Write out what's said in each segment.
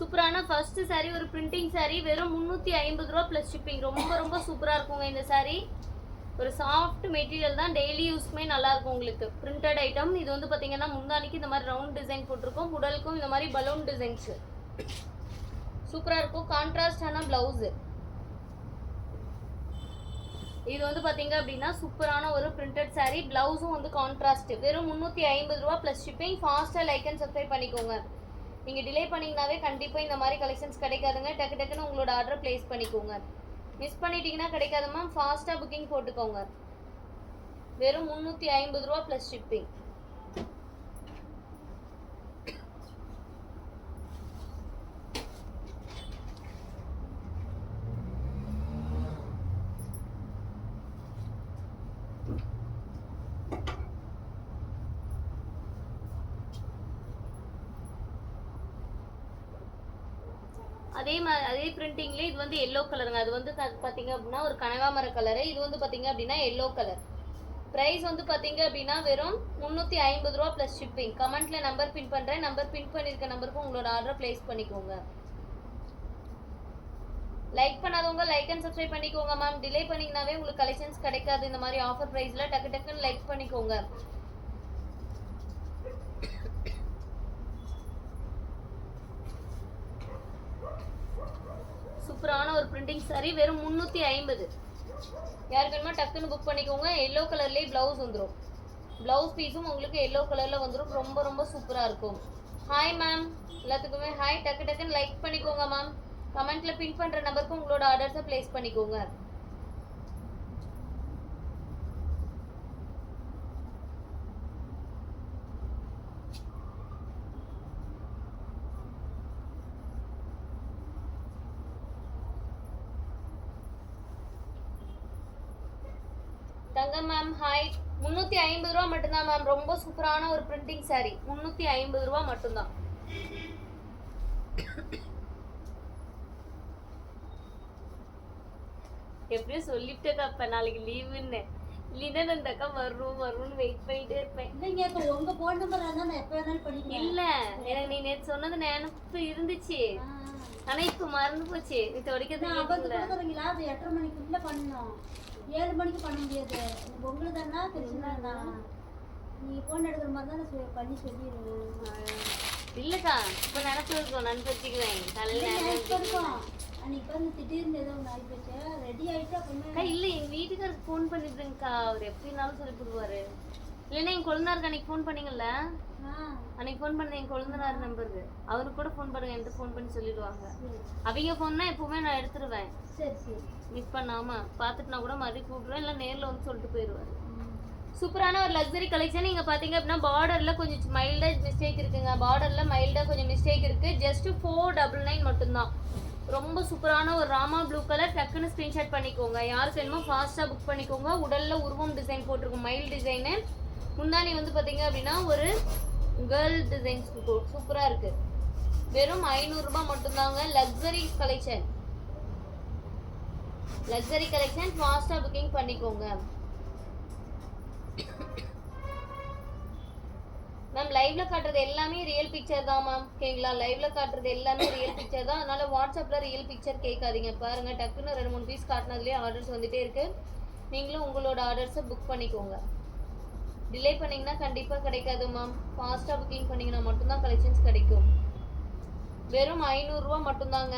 சூப்பரான first saree ஒரு printing saree வெறும் 350 ரூபாய் ப்ளஸ் ஷிப்பிங். ரொம்ப ரொம்ப சூப்பரா இருக்குங்க இந்த saree. ஒரு சாஃப்ட் மெட்டீரியல் தான், டெய்லி யூஸ்மே நல்லா இருக்கும் உங்களுக்கு. Printed item. இது வந்து பாத்தீங்கன்னா முந்தானிக்கு இந்த மாதிரி ரவுண்ட் டிசைன் போட்டிருக்கோம், உடலுக்கும் இந்த மாதிரி பலூன் டிசைன்ஸ் சூப்பரா இருக்கும். கான்ட்ராஸ்டான பிளவுஸ். இது வந்து பாத்தீங்க அப்படின்னா சூப்பரான ஒரு பிரிண்டட் saree. பிளவுஸும் வந்து கான்ட்ராஸ்ட். வெறும் 350 ரூபாய் ப்ளஸ் ஷிப்பிங். ஃபாஸ்டா லைக் அண்ட் சப்ஸ்கிரைப் பண்ணிக்கோங்க. நீங்க டிலே பண்ணீங்கனாவே கண்டிப்பா இந்த மாதிரி கலெக்ஷன்ஸ் கிடைக்காதுங்க. டக்கு டக்குன்னு உங்களோட ஆர்டர் பிளேஸ் பண்ணிக்கோங்க. மிஸ் பண்ணிட்டீங்கன்னா கிடைக்காது மேம். ஃபாஸ்டா புக்கிங் போட்டுக்கோங்க. வெறும் 350 ரூபாய் ப்ளஸ் ஷிப்பிங். அதே பிரிண்டிங்ல இது வந்து எல்லோ கலருங்க. அது வந்து பாத்தீங்க அப்படின்னா ஒரு கனகாமர கலரு. இது வந்து பாத்தீங்க அப்படின்னா எல்லோ கலர். பிரைஸ் வந்து பாத்தீங்க அப்படின்னா வெறும் 350 ரூபாய் ப்ளஸ் ஷிப்பிங். கமெண்ட்ல நம்பர் பின் பண்றேன். நம்பர் பின் பண்ணிருக்க நம்பருக்கு உங்களோட ஆர்டர் பிளேஸ் பண்ணிக்கோங்க. லைக் பண்ணாதவங்க லைக் அண்ட் சப்ஸ்கிரைப் பண்ணிக்கோங்க மேம். டிலே பண்ணீங்கனாவே உங்களுக்கு கலெக்ஷன்ஸ் கிடைக்காது இந்த மாதிரி ஆஃபர் பிரைஸ்ல. டக்கு டக்குன்னு லைக் பண்ணிக்கோங்க. சூப்பரான ஒரு பிரிண்டிங் saree வெறும் 350. யாருக்கு வேணுமா டக்குன்னு புக் பண்ணிக்கோங்க. எல்லோ கலர்லயே பிளவுஸ் வந்துடும். பிளவுஸ் பீஸும் உங்களுக்கு எல்லோ கலர்ல வந்துடும். ரொம்ப ரொம்ப சூப்பரா இருக்கும். ஹாய் மேம், எல்லாத்துக்குமே ஹாய். டக்கு டக்குன்னு லைக் பண்ணிக்கோங்க மேம். கமெண்ட்ல பின் பண்ற நம்பருக்கு உங்களோட ஆர்டர்ஸை பிளேஸ் பண்ணிக்கோங்க. தங்கம் மேம் ஹாய். 350 ரூபா மட்டும்தான் மேம். ரொம்ப சூப்பரான ஒரு பிரிண்டிங் saree. 350 ரூபா மட்டும்தான். எப்படியும் சொல்லிட்டேன் அப்ப நாளைக்கு லீவுன்னு. இல்லைன்னா நான் இந்த அக்கா வரும்னு வெயிட் பண்ணிட்டே இருப்பேன். இல்லைங்க, உங்க போன் நம்பர் நான் எப்ப வேணாலும் பண்ணிக்கிறேன். இல்ல எனக்கு நீ நேத்து சொன்னது நினைப்பு இருந்துச்சு. ஆனா இப்ப மறந்து போச்சு. நீ தொடக்கிறது கொடுக்குறீங்களா? அது 8:30 மணிக்குள்ள பண்ணணும். 7 மணிக்கு பண்ண முடியாது. உங்களுக்கு தானா பிரச்சனை தான். நீங்க போன் எடுக்கிற மாதிரி தான் பண்ணி சொல்லிடுவேன். இல்லக்கா இப்ப நினைப்பு இருக்கும். நான் வச்சுக்குவேன் காலையில அன்னைக்கு வந்து திடீர்னு ஏதோ ஒன்று ஆகி போச்சு. ரெடி ஆயிட்டு அப்புறமே இல்ல எங்க வீட்டுக்காருக்கு ஃபோன் பண்ணிடுறேங்க்கா. அவர் எப்படினாலும் சொல்லி போடுவாரு. இல்லைன்னா என் கொழுந்தாருக்கு அன்னைக்கு ஃபோன் பண்ணீங்கல்ல, அன்னைக்கு ஃபோன் பண்ண என் கொழுந்தனார் நம்பருக்கு அவருக்கு கூட ஃபோன் பண்ணுங்க. என்கிட்ட ஃபோன் பண்ணி சொல்லிடுவாங்க. அவங்க ஃபோன்னா எப்பவுமே நான் எடுத்துருவேன். சரி சரி மிஸ் பண்ணாம பார்த்துட்டு நான் கூட மறுபடியும் கூப்பிடுவேன். இல்லை நேரில் வந்து சொல்லிட்டு போயிடுவாரு. சூப்பரான ஒரு லக்ஸரி கலெக்ஷன். நீங்கள் பார்த்தீங்க அப்படின்னா பார்டரில் கொஞ்சம் மைல்டாக மிஸ்டேக் இருக்குங்க. பார்டரில் மைல்டாக கொஞ்சம் மிஸ்டேக் இருக்குது. ஜஸ்ட் 499 மட்டும்தான். ரொம்ப சூப்பரான ஒரு ராமா ப்ளூ கலர். டக்குன்னு ஸ்க்ரீன்ஷாட் பண்ணிக்கோங்க. யாருக்கு வேணுமோ ஃபாஸ்ட்டாக புக் பண்ணிக்கோங்க. உடலில் உருவம் டிசைன் போட்டிருக்கும், மைல் டிசைனு. முந்தானி வந்து பார்த்தீங்க அப்படின்னா ஒரு கேர்ள் டிசைன்ஸ் சூப்பராக இருக்குது. வெறும் 500 ரூபாய் மட்டும்தாங்க. Luxury collection. லக்ஸரி கலெக்ஷன் ஃபாஸ்டா புக்கிங் பண்ணிக்கோங்க மேம். லைவ்ல காட்டுறது எல்லாமே ரியல் பிக்சர் தான் மேம். ஓகேங்களா? லைவ்ல காட்டுறது எல்லாமே ரியல் பிக்சர் தான். அதனால வாட்ஸ்அப்ல ரியல் பிக்சர் கேட்காதீங்க. பாருங்க டக்குன்னு 2-3 பீஸ் காட்டினதுலேயே ஆர்டர்ஸ் வந்துட்டே இருக்கு. நீங்களும் உங்களோட ஆர்டர்ஸை புக் பண்ணிக்கோங்க. டிலே பண்ணீங்கன்னா கண்டிப்பா கிடைக்காது மேம். ஃபாஸ்டா புக்கிங் பண்ணீங்கன்னா மட்டும்தான் கலெக்ஷன்ஸ் கிடைக்கும். வெறும் 500 ரூபாய் மட்டும்தாங்க.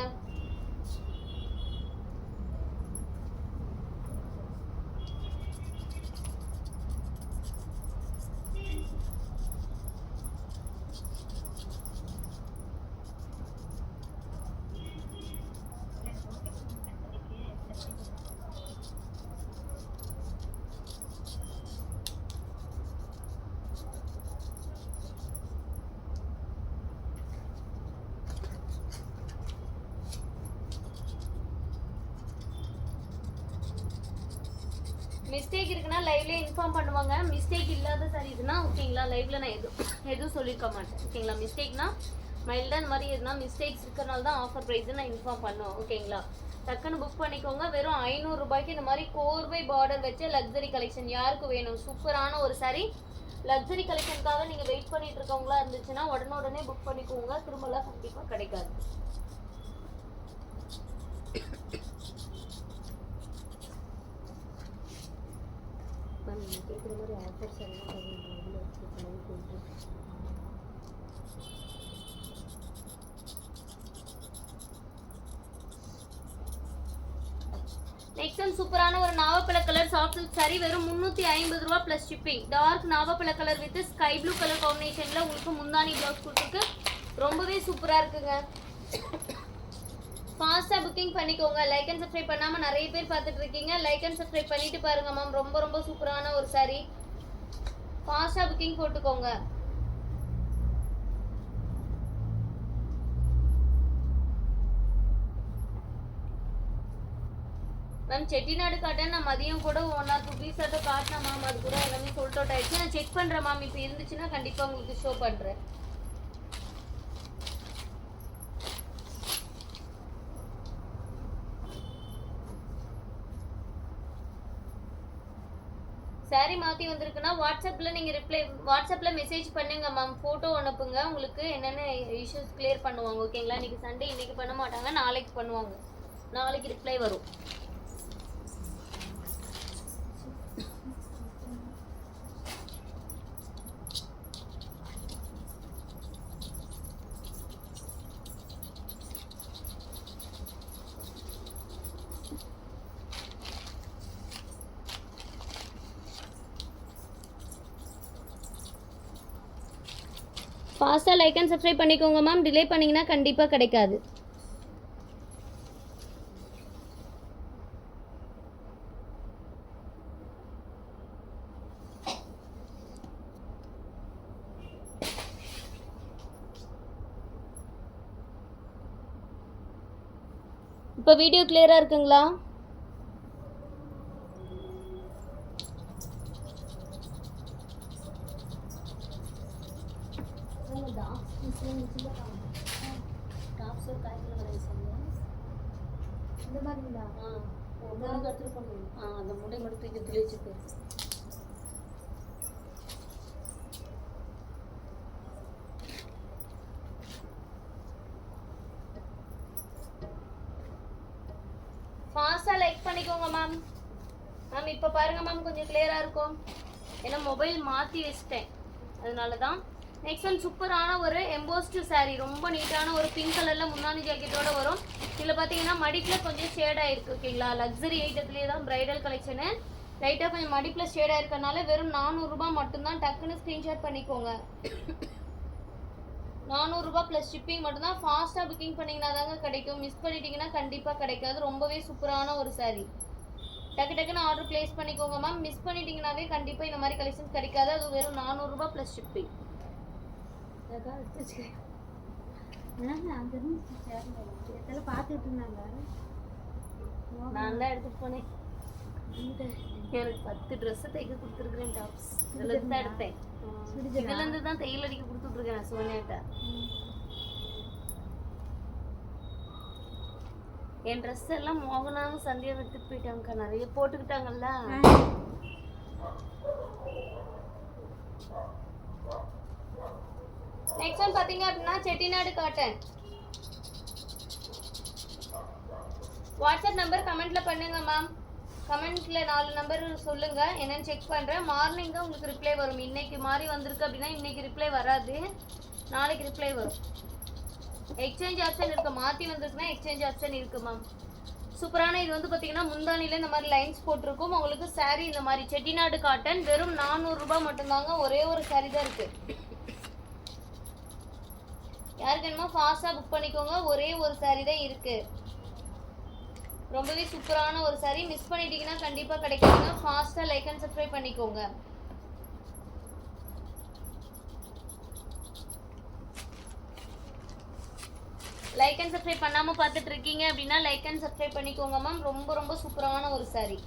மிஸ்டேக் இருக்குன்னா லைவ்ல இன்ஃபார்ம் பண்ணுவாங்க. மிஸ்டேக் இல்லாத சரிதுன்னா ஓகேங்களா, லைவ்ல நான் எதுவும் சொல்லியிருக்க மாட்டேன். ஓகேங்களா? மிஸ்டேக்னா மைல்டாக இந்த மாதிரி எதுனா மிஸ்டேக்ஸ் இருக்கிறனால தான் ஆஃபர் ப்ரைஸ் நான் இன்ஃபார்ம் பண்ணுவோம். ஓகேங்களா? டக்குன்னு புக் பண்ணிக்கோங்க. வெறும் 500 ரூபாய்க்கு இந்த மாதிரி கோர்வை பார்டர் வச்ச லக்ஸரி கலெக்ஷன் யாருக்கு வேணும்? சூப்பரான ஒரு saree. லக்ஸரி கலெக்ஷனுக்காக நீங்கள் வெயிட் பண்ணிட்டு இருக்கவங்களா இருந்துச்சுன்னா உடனே புக் பண்ணிக்கோங்க. திரும்பலாம் கண்டிப்பாக கிடைக்காது. கேட்குற மாதிரி ஆஃபர்ஸ் எல்லாம் நெக்ஸ்ட் ஒன் சூப்பரான ஒரு நாவப்பழ கலர் சாஃப்ட் சில்க் saree வெறும் 350 ரூபா ப்ளஸ் ஷிப்பிங். டார்க் நாவப்பழ colour with sky blue colour காம்பினேஷன்ல உங்களுக்கு முந்தானி ப்ளவுஸ் கொடுத்துருக்கு. ரொம்பவே சூப்பரா இருக்குங்க. ஃபாஸ்டா புக்கிங் பண்ணிக்கோங்க. லைக் அண்ட் சப்ஸ்கிரைப் பண்ணாம நிறைய பேர் பார்த்துட்டு இருக்கீங்க. லைக் அண்ட் சப்ஸ்கிரைப் பண்ணிட்டு பாருங்க மேம். ரொம்ப சூப்பரான ஒரு saree. ஃபாஸ்டா புக்கிங் போட்டுக்கோங்க. மேம் செட்டிநாடு காட்டன் நான் மதியம் கூட 1 or 2 பீஸ் ஆட்டோ காட்டினேன் மேம். அது கூட எல்லாமே சோல்ட் அவுட் ஆயிடுச்சு. நான் செக் பண்ணுறேன் மேம். இப்போ இருந்துச்சுன்னா கண்டிப்பாக உங்களுக்கு ஷோ பண்ணுறேன். சாரி மாற்றி வந்திருக்குன்னா வாட்ஸ்அப்பில் நீங்கள் வாட்ஸ்அப்பில் மெசேஜ் பண்ணுங்க மேம். ஃபோட்டோ அனுப்புங்க. உங்களுக்கு என்னென்ன இஷ்யூஸ் கிளியர் பண்ணுவாங்க. ஓகேங்களா? இன்றைக்கி சண்டே, இன்றைக்கி பண்ண மாட்டாங்க, நாளைக்கு பண்ணுவாங்க. நாளைக்கு ரிப்ளை வரும். ஃபாஸ்ட்டாக லைக் அண்ட் சப்ஸ்கிரைப் பண்ணிக்கோங்க மேம். டிலே பண்ணிங்கன்னா கண்டிப்பாக கிடைக்காது. இப்போ வீடியோ கிளியராக இருக்குங்களா? இந்த மாதிரிங்களா? அந்த முட்டை மட்டும் தூக்கி தெளிச்சுட்டு ஃபாஸ்ட்டாக லைக் பண்ணிக்கோங்க மேம். மேம் இப்போ பாருங்கள் மேம், கொஞ்சம் கிளியராக இருக்கும். ஏன்னா மொபைல் மாற்றி வச்சிட்டேன், அதனால தான். நெக்ஸ்ட் ஒன் சூப்பரான ஒரு எம்போஸ்டு saree. ரொம்ப நீட்டான ஒரு பிங்க் கலரில் முந்தானி ஜாக்கெட்டோட வரும். இதில் பார்த்தீங்கன்னா மடிப்பில் கொஞ்சம் ஷேடாக இருக்குது. ஓகேங்களா? லக்ஸரி ஐட்டத்துலேயே தான் ப்ரைடல் கலெக்ஷனு. லைட்டாக கொஞ்சம் மடிப்பில் ஷேடாக இருக்கனால வெறும் 400 ரூபா மட்டும்தான். டக்குன்னு ஸ்க்ரீன்ஷாட் பண்ணிக்கோங்க. 400 ரூபா ப்ளஸ் ஷிப்பிங் மட்டும்தான். ஃபாஸ்ட்டாக புக்கிங் பண்ணிங்கன்னா தாங்க கிடைக்கும். மிஸ் பண்ணிட்டீங்கன்னா கண்டிப்பாக கிடைக்காது. ரொம்பவே சூப்பரான ஒரு saree. டக்குன்னு ஆர்டர் ப்ளேஸ் பண்ணிக்கோங்க மேம். மிஸ் பண்ணிட்டீங்கன்னாவே கண்டிப்பாக இந்த மாதிரி கலெக்ஷன்ஸ் கிடைக்காது. அது வெறும் 400 ரூபா ப்ளஸ் ஷிப்பிங். பார்த்துட்டு இருந்தாங்க. நான் தான் எடுத்துட்டு போனேன். எனக்கு 10 ட்ரெஸ்ஸை தைக்க கொடுத்துருக்குறேன். டாப்ஸ் இதுலேருந்து தான் எடுத்தேன். இதுலேருந்து தான் தையல் அடிக்க கொடுத்துட்ருக்கேன் சோனியாட்ட. என் ட்ரெஸ் எல்லாம் மோகனாவும் சந்தியா எடுத்துட்டு போயிட்டாங்கக்கா. நிறைய போட்டுக்கிட்டாங்கல்ல. நெக்ஸ்ட் ஒன் பார்த்தீங்க அப்படின்னா செட்டிநாடு காட்டன். வாட்ஸ்அப் நம்பர் கமெண்ட்ல பண்ணுங்க மேம். கமெண்ட்ல 4 நம்பர் சொல்லுங்க, என்னன்னு செக் பண்றேன். மார்னிங் தான் உங்களுக்கு ரிப்ளை வரும். இன்னைக்கு மாறி வந்திருக்கு அப்படின்னா இன்னைக்கு ரிப்ளை வராது, நாளைக்கு ரிப்ளை வரும். எக்ஸ்சேஞ்ச் ஆப்ஷன் இருக்கு. மாற்றி வந்திருக்குன்னா எக்ஸ்சேஞ்ச் ஆப்ஷன் இருக்கு மேம். சூப்பரான இது வந்து பார்த்தீங்கன்னா முந்தானியில் இந்த மாதிரி லைன்ஸ் போட்டிருக்கும். உங்களுக்கு saree இந்த மாதிரி செட்டிநாடு காட்டன் வெறும் 400 ரூபாய் மட்டும்தாங்க. ஒரே ஒரு saree தான் இருக்கு. யாருக்கு வேணுமோ ஃபாஸ்ட்டாக புக் பண்ணிக்கோங்க. ஒரே ஒரு saree தான் இருக்கு. ரொம்பவே சூப்பரான ஒரு saree. மிஸ் பண்ணிட்டீங்கன்னா கண்டிப்பாக கிடைக்காதுங்க. ஃபாஸ்ட்டாக லைக் அண்ட் சப்ஸ்கிரைப் பண்ணிக்கோங்க. லைக் அண்ட் சப்ஸ்கிரைப் பண்ணாமல் பார்த்துட்டு இருக்கீங்க அப்படின்னா லைக் அண்ட் சப்ஸ்கிரைப் பண்ணிக்கோங்க மேம். ரொம்ப சூப்பரான ஒரு saree.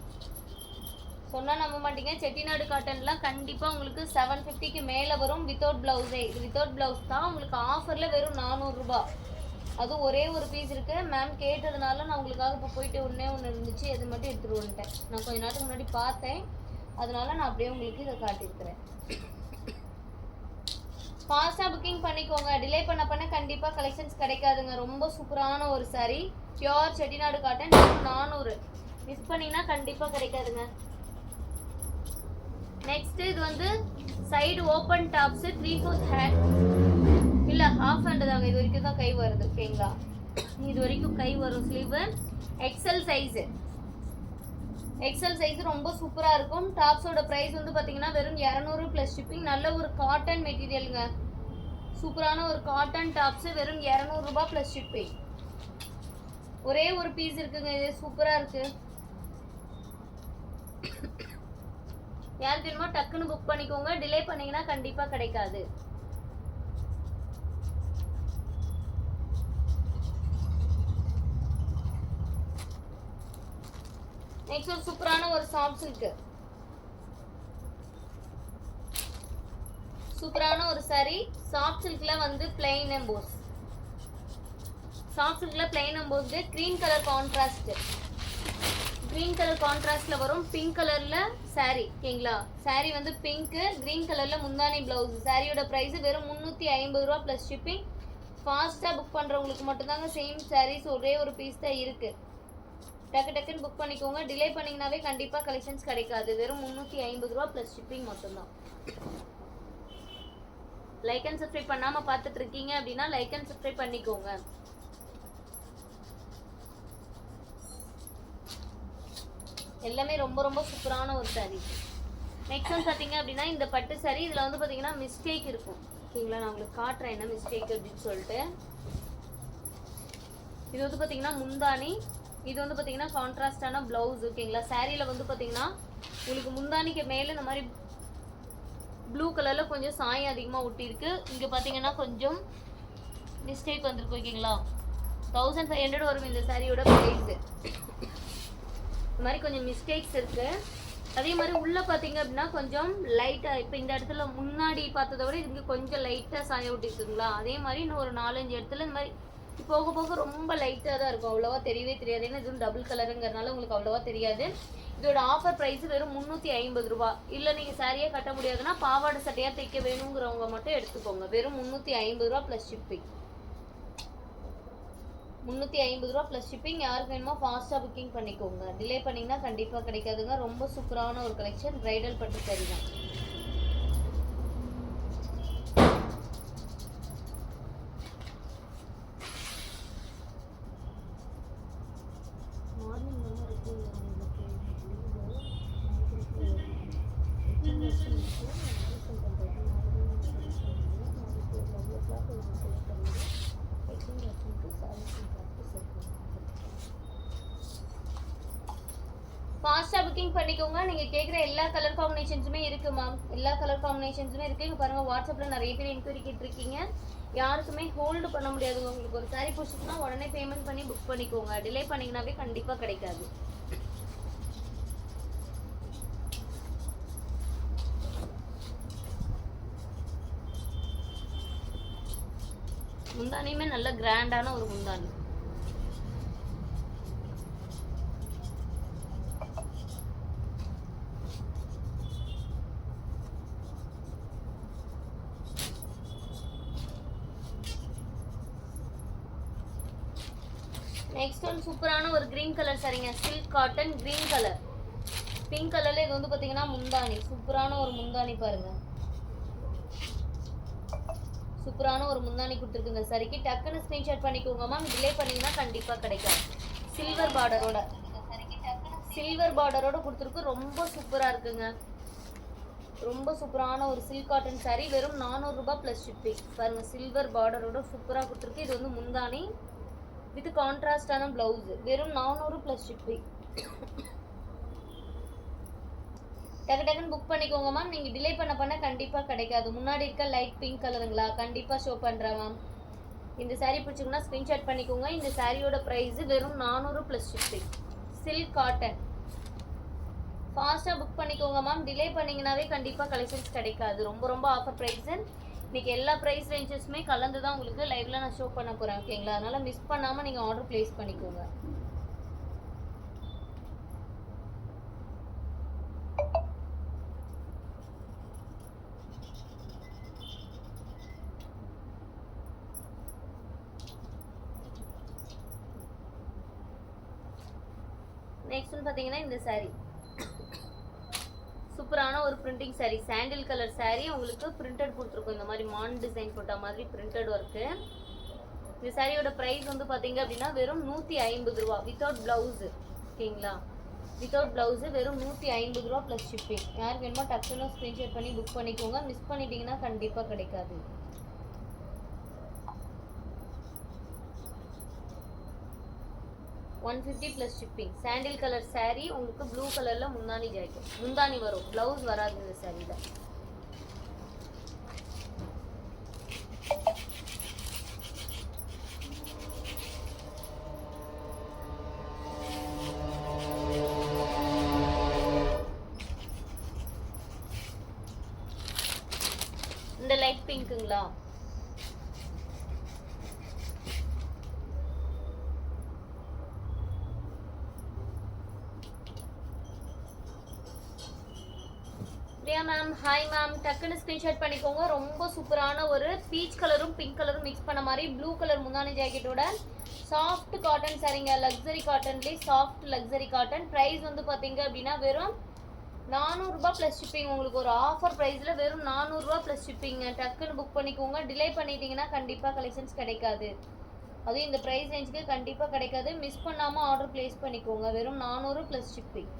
சொன்னால் நம்ப மாட்டீங்க. செட்டிநாடு காட்டன்லாம் கண்டிப்பாக உங்களுக்கு 750க்கு மேலே வரும். வித்தவுட் ப்ளவுஸே. இது வித்தவுட் ப்ளவுஸ் தான். உங்களுக்கு ஆஃபரில் வெறும் 400 ரூபாய். அதுவும் ஒரே ஒரு பீஸ் இருக்கு. மேம் கேட்டதுனால நான் உங்களுக்காக இப்போ போயிட்டு ஒன்று இருந்துச்சு, அது மட்டும் எடுத்துகிட்டு வந்துட்டேன். நான் கொஞ்ச நேரத்துக்கு முன்னாடி பார்த்தேன், அதனால நான் அப்படியே உங்களுக்கு இதை காட்டியிருக்கிறேன். ஃபாஸ்ட்டாக புக்கிங் பண்ணிக்கோங்க. டிலே பண்ண கண்டிப்பாக கலெக்ஷன்ஸ் கிடைக்காதுங்க. ரொம்ப சூப்பரான ஒரு sari, pure Chettinad cotton, 400. Miss பண்ணினா கண்டிப்பாக கிடைக்காதுங்க. நெக்ஸ்ட் இது வந்து சைடு ஓப்பன் டாப்ஸ், 3/4 ஹேண்ட் இல்லை ஹாஃப் ஹேண்டு தாங்க. இது வரைக்கும் தான் கை வருது, ஓகேங்களா? இது வரைக்கும் கை வரும். Sleeve XL size, XL size ரொம்ப சூப்பராக இருக்கும். டாப்ஸோட ப்ரைஸ் வந்து பார்த்தீங்கன்னா வெறும் 200 ப்ளஸ் ஷிப்பிங். நல்ல ஒரு காட்டன் மெட்டீரியலுங்க. சூப்பரான ஒரு காட்டன் டாப்ஸு வெறும் 200 ரூபாய் ப்ளஸ் ஷிப்பிங். ஒரே ஒரு பீஸ் இருக்குங்க. இது சூப்பராக இருக்கு. யாருக்கு வேணுமோ டக்குன்னு புக் பண்ணிக்கோங்க. டிலே பண்ணீங்கன்னா கண்டிப்பாக கிடைக்காது. நெக்ஸ்ட் ஒரு சூப்பரான ஒரு சாஃப்ட் சில்க், சூப்பரான ஒரு சாரி. சாஃப்ட் சில்க்ல வந்து பிளைன் எம்போஸ், சாஃப்ட் சில்க்ல plain emboss, green colour contrast, green colour கான்ட்ராஸ்ட்ல வரும். பிங்க் கலர்ல சாரி, ஓகேங்களா? சாரி வந்து பிங்க், கிரீன் கலர்ல முந்தானி பிளவுஸ். சாரியோட பிரைஸ் வெறும் 350 ரூபா ப்ளஸ் ஷிப்பிங். ஃபாஸ்டா புக் பண்றவங்களுக்கு மட்டும்தாங்க சேம் சாரீஸ் ஒரே ஒரு பீஸ் தான் இருக்கு. டக்கு டக்குன்னு புக் பண்ணிக்கோங்க. டிலே பண்ணிங்கனாவே கண்டிப்பாக கலெக்ஷன்ஸ் கிடைக்காது. வெறும் 350 ரூபா ப்ளஸ் ஷிப்பிங் மட்டும்தான். லைக் அண்ட் சப்ஸ்கிரைப் பண்ணாமல் பார்த்துட்டு இருக்கீங்க அப்படின்னா லைக் அண்ட் சப்ஸ்கிரைப் பண்ணிக்கோங்க. எல்லாமே ரொம்ப ரொம்ப சூப்பரான ஒரு சாரீ. நெக்ஸ்ட் வந்து பார்த்தீங்க அப்படின்னா இந்த பட்டு சாரீ. இதில் வந்து பார்த்தீங்கன்னா மிஸ்டேக் இருக்கும், ஓகேங்களா? நான் உங்களுக்கு காட்டுறேன் என்ன மிஸ்டேக் அப்படின்னு சொல்லிட்டு. இது வந்து பார்த்தீங்கன்னா முந்தானி, இது வந்து பார்த்தீங்கன்னா கான்ட்ராஸ்டான ப்ளவுஸ், ஓகேங்களா? சாரியில் வந்து பார்த்தீங்கன்னா உங்களுக்கு முந்தானிக்கு மேலே இந்த மாதிரி ப்ளூ கலரில் கொஞ்சம் சாயம் அதிகமாக ஒட்டியிருக்கு. இங்கே பார்த்தீங்கன்னா கொஞ்சம் மிஸ்டேக் வந்திருக்கு, ஓகேங்களா? 1500 வரும் இந்த சாரியோட ப்ரைஸு. இந்த மாதிரி கொஞ்சம் மிஸ்டேக்ஸ் இருக்குது. அதே மாதிரி உள்ளே பார்த்தீங்க அப்படின்னா கொஞ்சம் லைட்டாக, இப்போ இந்த இடத்துல முன்னாடி பார்த்ததை விட இதுக்கு கொஞ்சம் லைட்டாக சாயம் ஒட்டிருக்குங்களா? அதே மாதிரி இன்னும் ஒரு 4-5 இடத்துல இந்த மாதிரி போக போக ரொம்ப லைட்டாக தான் இருக்கும், அவ்வளோவா தெரியவே தெரியாது. ஏன்னா இதுவும் டபுள் கலருங்கிறதுனால உங்களுக்கு அவ்வளோவா தெரியாது. இதோட ஆஃபர் ப்ரைஸ் வெறும் 350 ரூபா. இல்லை நீங்கள் சாரியாக கட்ட முடியாதுன்னா பாவாடை சட்டையாக தைக்க வேணுங்கிறவங்க மட்டும் எடுத்துக்கோங்க. வெறும் 350 ரூபா ப்ளஸ் ஷிப்பிங். 350 ரூபா ப்ளஸ் ஷிப்பிங். யாருக்கு வேணுமோ ஃபாஸ்ட்டாக புக்கிங் பண்ணிக்கோங்க. டிலே பண்ணிங்கன்னா கண்டிப்பாக கிடைக்காதுங்க. ரொம்ப சூப்பரான ஒரு கலெக்ஷன், பிரைடல் பட்டு சாரி தான். ஃபாஸ்ட்டாக புக்கிங் பண்ணிக்கோங்க. நீங்கள் கேட்குற எல்லா கலர் காம்பினேஷன்ஸுமே இருக்குது மேம். எல்லா கலர் காம்பினேஷன்ஸுமே இருக்குது. இங்கே பாருங்கள், வாட்ஸ்அப்பில் நிறைய பேர் என்கொயரி கேட்டிருக்கீங்க. யாருக்குமே ஹோல்டு பண்ண முடியாதுங்க. உங்களுக்கு ஒரு சாரி பிடிச்சிச்சுன்னா உடனே பேமெண்ட் பண்ணி புக் பண்ணிக்கோங்க. டிலே பண்ணிங்கனாவே கண்டிப்பாக கிடைக்காது. முந்தானியுமே நல்ல கிராண்டான ஒரு முந்தானி. நெக்ஸ்ட் ஒன் சூப்பரான ஒரு கிரீன் கலர் சாரிங்க. Silk cotton green colour, pink கலர்ல இது வந்து பாத்தீங்கன்னா முந்தானி. சூப்பரான ஒரு முந்தானி பாருங்க, சூப்பரான ஒரு முந்தானி கொடுத்துருக்குங்க சாரிக்கு. டக்குன்னு ஸ்கிரீன்ஷாட் பண்ணிக்கோங்க மேம். டிலே பண்ணீங்கன்னா கண்டிப்பா கிடைக்காது. சில்வர் பார்டரோட, சில்வர் பார்டரோட கொடுத்துருக்கு. ரொம்ப சூப்பரா இருக்குங்க. ரொம்ப சூப்பரான ஒரு சில்க் காட்டன் சாரி. வெறும் 400 ரூபாய் ப்ளஸ் ஷிப்பிங். பாருங்க, சில்வர் பார்டரோட சூப்பராக கொடுத்துருக்கு. இது வந்து முந்தானி வித் கான்ட்ராஸ்டான பிளவுஸ். வெறும் 400 ப்ளஸ் ஷிப்பிங். டக்கு டக்குன்னு புக் பண்ணிக்கோங்க மேம். நீங்கள் டிலே பண்ண கண்டிப்பாக கிடைக்காது. முன்னாடி இருக்க லைட் பிங்க் கலருங்களா, கண்டிப்பாக ஷோ பண்ணுறேன் மேம். இந்த சாரீ பிடிச்சிங்கன்னா ஸ்க்ரீன்ஷாட் பண்ணிக்கோங்க. இந்த சாரியோட ப்ரைஸ் வெறும் 400 ப்ளஸ் ஷிப்பிங். Silk cotton. ஃபாஸ்ட்டாக புக் பண்ணிக்கோங்க மேம். டிலே பண்ணிங்கனாவே கண்டிப்பாக கலெக்ஷன்ஸ் கிடைக்காது. ரொம்ப ரொம்ப ஆஃபர் ப்ரைஸு. இன்னைக்கு எல்லா ப்ரைஸ் ரேஞ்சஸுமே கலந்து தான் உங்களுக்கு லைவ்ல நான் ஷோ பண்ண போறேன் ஓகேங்களா. அதனால மிஸ் பண்ணாம நீங்க ஆர்டர் பிளேஸ் பண்ணிக்கோங்க. நெக்ஸ்ட் வந்து பாத்தீங்கன்னா இந்த saree சூப்பரான ஒரு பிரிண்டிங் saree, சாண்டில் கலர் saree. உங்களுக்கு பிரிண்டட் கொடுத்துருக்கோம், இந்த மாதிரி மான் டிசைன் போட்ட மாதிரி பிரிண்டட் ஒர்க்கு. இந்த சாரியோட ப்ரைஸ் வந்து பாத்தீங்க அப்படின்னா வெறும் 150 ரூபா வித்தவுட் பிளவுஸ் ஓகேங்களா. வித்தவுட் பிளவுஸ் வெறும் 150 ரூபா ப்ளஸ் ஷிப்பிங். யாருக்கு வேணுமோ டக்குன்னு ஸ்க்ரீன்ஷாட் பண்ணி புக் பண்ணிக்கோங்க. மிஸ் பண்ணிட்டீங்கன்னா கண்டிப்பா கிடைக்காது. 150 ப்ளஸ் ஷிப்பிங். சாண்டில் கலர் saree, உங்களுக்கு ப்ளூ கலர்ல முந்தானி ஜாக்கெட். முந்தானி வரும், பிளவுஸ் வராது இந்த சாரியில. இந்த லைட் பிங்க்குங்களா? Priya ma'am, hi ma'am. டக்குன்னு ஸ்கிரீன்ஷாட் பண்ணிக்கோங்க. ரொம்ப சூப்பரான ஒரு பீச் கலரும் பிங்க் கலரும் மிக்ஸ் பண்ண மாதிரி ப்ளூ கலர் முந்தானி ஜாக்கெட்டோட சாஃப்ட் காட்டன் சாரிங்க. லக்ஸரி காட்டன்லேயே சாஃப்ட் லக்ஸரி காட்டன். ப்ரைஸ் வந்து பார்த்தீங்க அப்படின்னா வெறும் 400 ரூபாய் ப்ளஸ் ஷிப்பிங். உங்களுக்கு ஒரு ஆஃபர் ப்ரைஸில் வெறும் 400 ரூபாய் ப்ளஸ் ஷிப்பிங்க. டக்குன்னு புக் பண்ணிக்கோங்க. டிலே பண்ணிட்டீங்கன்னா கண்டிப்பாக கலெக்ஷன்ஸ் கிடைக்காது. அதுவும் இந்த ப்ரைஸ் ரேஞ்சுக்கு கண்டிப்பாக கிடைக்காது. மிஸ் பண்ணாமல் ஆர்டர் பிளேஸ் பண்ணிக்கோங்க. வெறும் 400 ப்ளஸ் ஷிப்பிங்.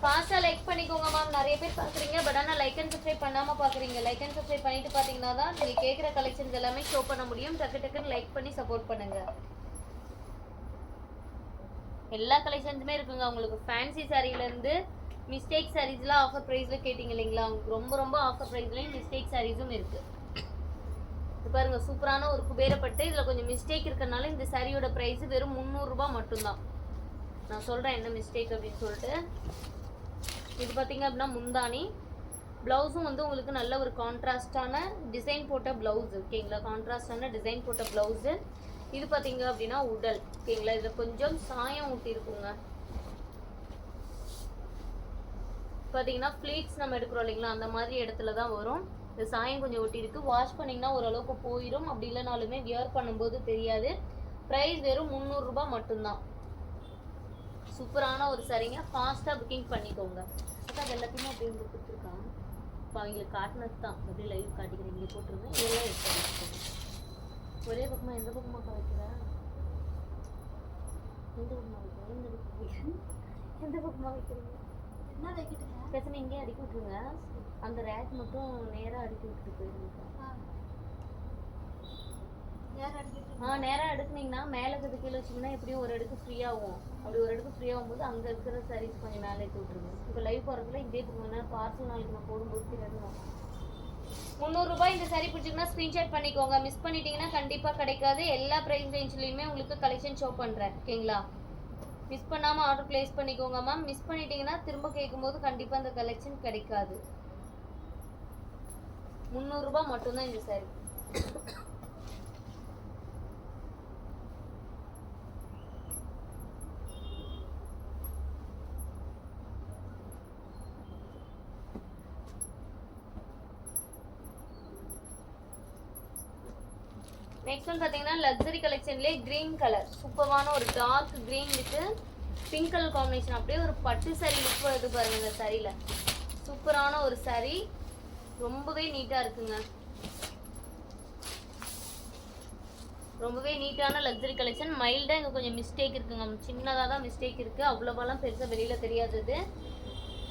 ஃபாஸ்ட்டாக லைக் பண்ணிக்கோங்க மேம். நிறைய பேர் பார்க்குறீங்க, பட் ஆனால் லைக் அண்ட் சப்ஸ்கிரைப் பண்ணாமல் பார்க்குறீங்க. லைக் அண்ட் சப்ஸ்கிரைப் பண்ணிட்டு பார்த்தீங்கன்னா தான் நீங்கள் கேட்குற கலெக்ஷன்ஸ் எல்லாமே ஷோ பண்ண முடியும். டக்கு டக்குன்னு லைக் பண்ணி சப்போர்ட் பண்ணுங்க. எல்லா கலெக்ஷன்ஸுமே இருக்குங்க உங்களுக்கு. ஃபேன்சி சாரீலேருந்து மிஸ்டேக் சாரீஸ்லாம் ஆஃபர் ப்ரைஸில் கேட்டிங்க இல்லைங்களா, உங்களுக்கு ரொம்ப ரொம்ப ஆஃபர் ப்ரைஸ்லேயும் மிஸ்டேக் சாரீஸும் இருக்குது. இது பாருங்கள், சூப்பரான ஒரு குபேரப்பட்டு. இதில் கொஞ்சம் மிஸ்டேக் இருக்கிறனால இந்த சாரியோட ப்ரைஸ் வெறும் 300 ரூபாய் மட்டும்தான். நான் சொல்கிறேன் என்ன மிஸ்டேக் அப்படின்னு சொல்லிட்டு. இது பார்த்தீங்க அப்படின்னா முந்தானி. ப்ளவுஸும் வந்து உங்களுக்கு நல்ல ஒரு கான்ட்ராஸ்டான டிசைன் போட்ட ப்ளவுஸ் ஓகேங்களா. கான்ட்ராஸ்டான டிசைன் போட்ட ப்ளவுஸு. இது பார்த்தீங்க அப்படின்னா உடல் ஓகேங்களா. இதில் கொஞ்சம் சாயம் ஊட்டி இருக்குங்க. பார்த்தீங்கன்னா ஃப்ளீட்ஸ் நம்ம எடுக்கிறோம் இல்லைங்களா, அந்த மாதிரி இடத்துல தான் வரும். இந்த சாயம் கொஞ்சம் ஒட்டி இருக்கு. வாஷ் பண்ணிங்கன்னா ஓரளவுக்கு போயிடும். அப்படி இல்லைனாலுமே வியர் பண்ணும்போது தெரியாது. ப்ரைஸ் வெறும் 300 ரூபாய் மட்டும்தான். சூப்பரான ஒரு சரிங்க. ஃபாஸ்ட்டாக புக்கிங் பண்ணிக்கோங்க. அது எல்லாத்தையுமே அப்படி உங்களுக்கு கொடுத்துருக்காங்க. இப்போ அவங்களுக்கு காட்டினது தான் அப்படியே லைவ் காட்டிக்கிறேன். இங்கே போட்டுருங்க. இதெல்லாம் எடுத்து ஒரே பக்கமாக எந்த பக்கமாக வைக்கிறேன்? எந்த பக்கமாக வைக்கிறேன்? எந்த பக்கமாக வைக்கிறீங்க? என்ன வைக்கிட்டுங்க? பிரச்சனை இங்கே அடுக்கி விட்டுருங்க. அந்த ரேக் மட்டும் நேராக அடுக்கி விட்டுட்டு போயிருங்க. நேராக அடுக்குனீங்கன்னா மேலே இருக்கிறது கீழே வச்சிங்கன்னா எப்படியும் ஒரு அடுக்கு ஃப்ரீயாகும். அப்படி ஒரு அடுக்கு ஃப்ரீயாகும் போது அங்கே இருக்கிற சாரீஸ் கொஞ்சம் மேலே ஏற்றி விட்டுருங்க. இப்போ லைவ் போகிறதுல இதே போங்கன்னா பார்சல் நாளைக்கு நான் போடும்போது தெரியாதுமா. 300 ரூபாய். இந்த சாரீ பிடிச்சிங்கன்னா ஸ்க்ரீன்ஷாட் பண்ணிக்கோங்க. மிஸ் பண்ணிட்டீங்கன்னா கண்டிப்பாக கிடைக்காது. எல்லா ப்ரைஸ் ரேஞ்ச்லேயுமே உங்களுக்கு கலெக்ஷன் ஷோ பண்ணுறேன் ஓகேங்களா. மிஸ் பண்ணாமல் ஆர்டர் பிளேஸ் பண்ணிக்கோங்க மேம். மிஸ் பண்ணிட்டீங்கன்னா திரும்ப கேட்கும்போது கண்டிப்பாக அந்த கலெக்ஷன் கிடைக்காது. 300 ரூபாய் மட்டும்தான் இந்த சாரீ. நெக்ஸ்ட் வந்து பார்த்தீங்கன்னா லக்ஸரி கலெக்ஷன்லேயே க்ரீன் கலர் சூப்பரான ஒரு dark green with pink colour combination. அப்படியே ஒரு பட்டு சாரீ லுக் வருது பாருங்க இந்த சாரியில். சூப்பரான ஒரு சாரீ, ரொம்பவே நீட்டாக இருக்குங்க. ரொம்பவே நீட்டான லக்ஸரி கலெக்ஷன். மைல்டாக இங்கே கொஞ்சம் மிஸ்டேக் இருக்குங்க. சின்னதாக தான் மிஸ்டேக் இருக்குது. அவ்வளோவாலாம் பெருசாக வெளியில் தெரியாதது.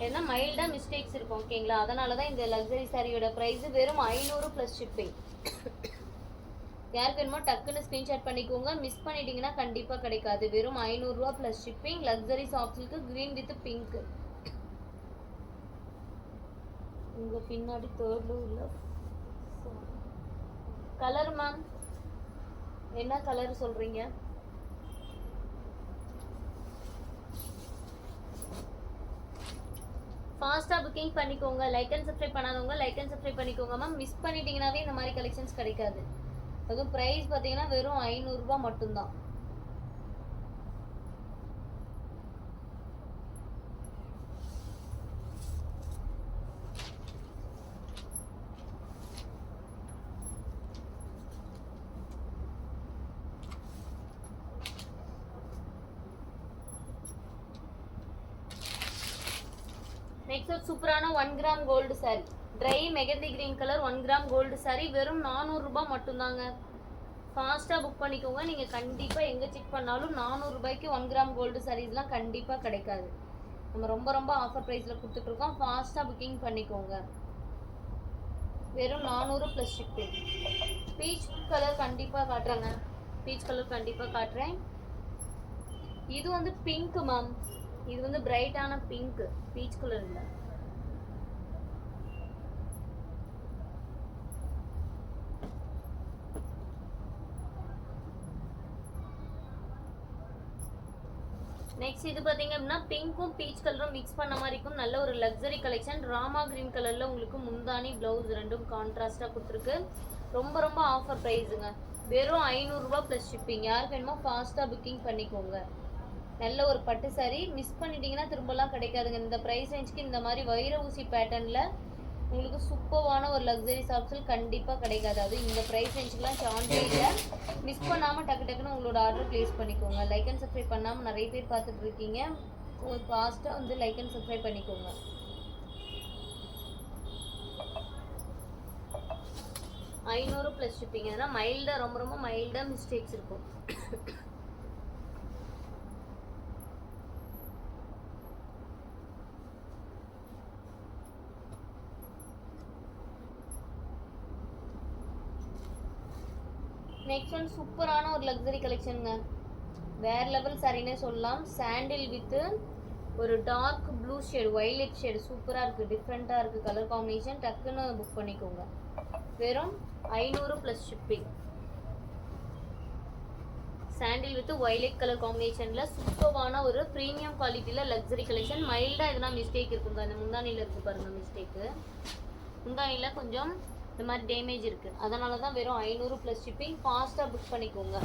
ஏன்னா மைல்டாக மிஸ்டேக்ஸ் இருக்கும் ஓகேங்களா. அதனால தான் இந்த லக்ஸரி சாரியோட ப்ரைஸ் வெறும் 500 ப்ளஸ் ஷிப்பிங். யாருக்கு வேணுமோ டக்குன்னு ஸ்க்ரீன்ஷாட் பண்ணிக்கோங்க. மிஸ் பண்ணிட்டீங்கன்னா கண்டிப்பாக கிடைக்காது. வெறும் 500 ரூபா plus shipping. Luxury soft silk green with pink. உங்கள் பின்னாடி தேர்டில் உள்ள கலர் மேம் என்ன கலர் சொல்றீங்க? ஃபாஸ்ட்டாக புக்கிங் பண்ணிக்கோங்க. லைக் அண்ட் சப்ஸ்கிரைப் பண்ணாதவங்க லைக் அண்ட் சப்ஸ்கிரைப் பண்ணிக்கோங்க மேம். மிஸ் பண்ணிட்டீங்கன்னாவே இந்த மாதிரி கலெக்ஷன்ஸ் கிடைக்காது. அதுவும் ப்ரைஸ் பார்த்தீங்கன்னா வெறும் 500 ரூபாய் மட்டும்தான். நெக்ஸ்ட் ஒரு சூப்பரான 1 gram gold sari, dry mehendi green colour 1 gram gold sari வெறும் 400 ரூபாய் மட்டும்தாங்க. ஃபாஸ்ட்டாக புக் பண்ணிக்கோங்க. நீங்கள் கண்டிப்பாக எங்கே செக் பண்ணாலும் 400 ரூபாய்க்கு 1 கிராம் கோல்டு சாரீஸ்லாம் கண்டிப்பாக கிடைக்காது. நம்ம ரொம்ப ரொம்ப ஆஃபர் ப்ரைஸில் கொடுத்துட்ருக்கோம். ஃபாஸ்ட்டாக புக்கிங் பண்ணிக்கோங்க. வெறும் 400 ப்ளஸ் ஷிப்பிங். பீச் கலர் கண்டிப்பாக காட்டுறேங்க. பீச் கலர் கண்டிப்பாக காட்டுறேன். இது வந்து பிங்க் மேம். இது வந்து பிரைட்டான பிங்க், பீச் கலர் இல்லை. நெக்ஸ்ட் இது பார்த்தீங்க அப்படின்னா பிங்க்கும் பீச் கலரும் மிக்ஸ் பண்ண மாதிரி இருக்கும். நல்ல ஒரு லக்ஸரி கலெக்ஷன். ராமா கிரீன் கலரில் உங்களுக்கு முந்தானி ப்ளவுஸ் ரெண்டும் கான்ட்ராஸ்டாக கொடுத்துருக்கு. ரொம்ப ரொம்ப ஆஃபர் ப்ரைஸுங்க. வெறும் 500 ரூபாய் ப்ளஸ் ஷிப்பிங். யாருக்கு வேணுமோ ஃபாஸ்ட்டாக புக்கிங் பண்ணிக்கோங்க. நல்ல ஒரு பட்டு சாரி. மிஸ் பண்ணிட்டீங்கன்னா திரும்பலாம் கிடைக்காதுங்க. இந்த ப்ரைஸ் ரேஞ்சுக்கு இந்த மாதிரி வைர ஊசி பேட்டர்னில் உங்களுக்கு சூப்பரான ஒரு லக்ஸரி சாப்ஸில் கண்டிப்பாக கிடைக்காது. அது இந்த ப்ரைஸ் ரேஞ்சுக்குலாம் சான்ஸே இல்லை. மிஸ் பண்ணாமல் டக்கு டக்குன்னு உங்களோட ஆர்டர் ப்ளேஸ் பண்ணிக்கோங்க. லைக் அண்ட் சப்ஸ்கிரைப் பண்ணாமல் நிறைய பேர் பார்த்துட்டு இருக்கீங்க. ஃபாஸ்ட்டாக வந்து லைக் அண்ட் சப்ஸ்கிரைப் பண்ணிக்கோங்க. $500 ப்ளஸ் ஷிப்பிங். அதனால் மைல்டாக ரொம்ப ரொம்ப மைல்டாக மிஸ்டேக்ஸ் இருக்கும். நெக்ஸ்ட் ஒன் சூப்பரான ஒரு லக்ஸரி கலெக்ஷனுங்க. வேற லெவல் சாரினே சொல்லலாம். சாண்டில் வித்து ஒரு dark blue shade, violet shade சூப்பராக இருக்குது. டிஃப்ரெண்ட்டாக இருக்குது கலர் காம்பினேஷன். டக்குன்னு புக் பண்ணிக்கோங்க. வெறும் 500 plus shipping. Sandal with violet colour காம்பினேஷனில் சூப்பரான ஒரு ப்ரீமியம் குவாலிட்டியில் லக்ஸரி கலெக்ஷன். மைல்டாக எதுனா மிஸ்டேக் இருக்குங்க. அந்த முந்தானியில் இருக்குது பாருங்கள் மிஸ்டேக்கு. முந்தானியில் கொஞ்சம் இந்த மாதிரி டேமேஜ் இருக்குது. அதனால தான் வெறும் 500 ப்ளஸ் ஷிப்பிங். ஃபாஸ்ட்டாக புக் பண்ணிக்கோங்க.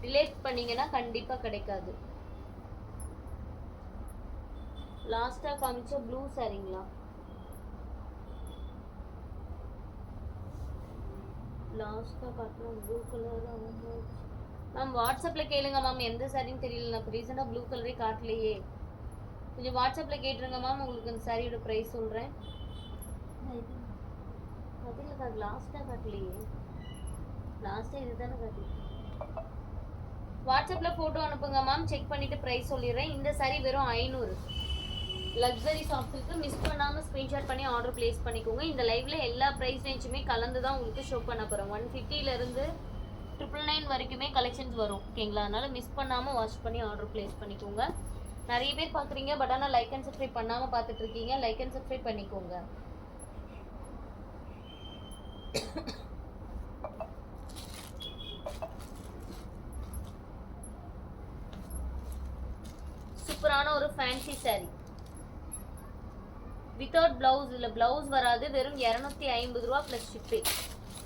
டிலேட் பண்ணிங்கன்னா கண்டிப்பாக கிடைக்காது. லாஸ்ட்டாக காமிச்ச ப்ளூ சாரிங்களா? லாஸ்ட்டாக காட்டணும் ப்ளூ கலர். மேம் வாட்ஸ்அப்பில் கேளுங்க மேம். எந்த சாரின்னு தெரியல. நான் இப்போ ரீசெண்டாக ப்ளூ கலரே காட்டலையே. கொஞ்சம் வாட்ஸ்அப்பில் கேட்டுருங்க மேம். உங்களுக்கு அந்த சாரியோட ப்ரைஸ் சொல்கிறேன். அதில் அது லாஸ்ட்டாக காட்டலையே. லாஸ்ட்டாக இது தானே காட்டி. வாட்ஸ்அப்பில் ஃபோட்டோ அனுப்புங்க மேம். செக் பண்ணிவிட்டு ப்ரைஸ் சொல்லிடுறேன். இந்த சாரி வெறும் 500. லக்ஸரி ஷாப்ஸுக்கு மிஸ் பண்ணாமல் ஸ்க்ரீன்ஷாட் பண்ணி ஆர்டர் ப்ளேஸ் பண்ணிக்கோங்க. இந்த லைவில் எல்லா ப்ரைஸ் ரேஞ்சுமே கலந்து தான் உங்களுக்கு ஷோ பண்ண போகிறோம். 150லேருந்து 999 வரைக்குமே கலெக்ஷன்ஸ் வரும். ஓகேங்களா? அதனால் மிஸ் பண்ணாமல் வாட்ச் பண்ணி ஆர்டர் ப்ளேஸ் பண்ணிக்கோங்க. நிறைய பேர் பார்க்குறீங்க, பட் ஆனால் லைக் அண்ட் சப்ஸ்கிரைப் பண்ணாமல் பார்த்துட்ருக்கீங்க. லைக் அண்ட் சப்ஸ்கிரைப் பண்ணிக்கோங்க. சூப்பரான ஒரு ஃபேன்சி சாரி வித்தவுட் பிளவுஸ். இல்லை பிளவுஸ் வராது. வெறும் 250 ரூபா ப்ளஸ் ஷிப்பிங்.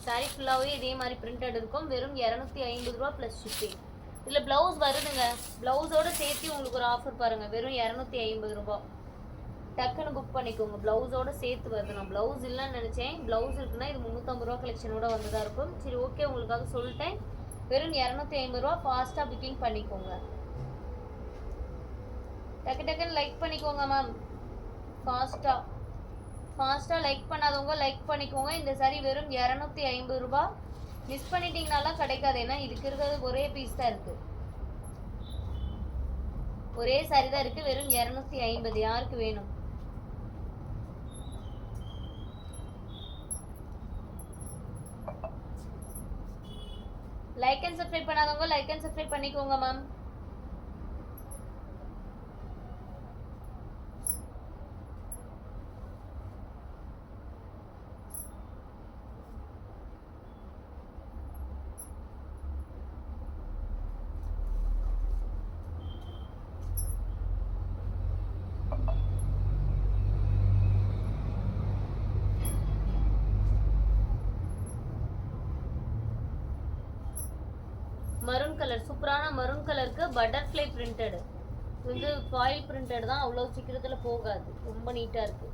சாரி ஃபுல்லாகவே இதே மாதிரி பிரிண்டட் இருக்கும். வெறும் 250 ரூபா ப்ளஸ் ஷிப்பிங். இதில் பிளவுஸ் வருதுங்க. பிளவுஸோடு சேர்த்து உங்களுக்கு ஒரு ஆஃபர் பாருங்கள். வெறும் 250 ரூபா. டக்குன்னு புக் பண்ணிக்கோங்க. ப்ளவுஸோடு சேர்த்து வருது. நான் ப்ளவுஸ் இல்லைன்னு நினச்சேன். ப்ளவுஸ் இருக்குன்னா இது 350 ரூபா கலெக்ஷனோட வந்ததாக இருக்கும். சரி ஓகே, உங்களுக்காக சொல்லிட்டேன். வெறும் 250 ரூபா. ஃபாஸ்ட்டாக புக்கிங் பண்ணிக்கோங்க. டக்கு டக்குன்னு லைக் பண்ணிக்கோங்க மேம். ஃபாஸ்ட்டாக லைக் பண்ணாதவங்க லைக் பண்ணிக்கோங்க. இந்த சாரி வெறும் 250 ரூபா. மிஸ் பண்ணிட்டீங்கனாலாம் கிடைக்காது. ஏன்னா இதுக்கு இருக்கிறது ஒரே பீஸ் தான் இருக்குது. ஒரே சாரி தான் இருக்குது. வெறும் 250. யாருக்கு வேணும்? லைக் அண்ட் சப்ஸ்கிரைப் பண்ணாதவங்க லைக் அண்ட் சப்ஸ்கிரைப் பண்ணிக்கோங்க மேம். மரூன் கலர், சூப்பரான மரூன் கலருக்கு பட்டர்ஃப்ளை பிரிண்டட். இது வந்து ஃபாயில் பிரிண்டட் தான், அவ்வளோ சீக்கிரத்தில் போகாது, ரொம்ப நீட்டாக இருக்கு.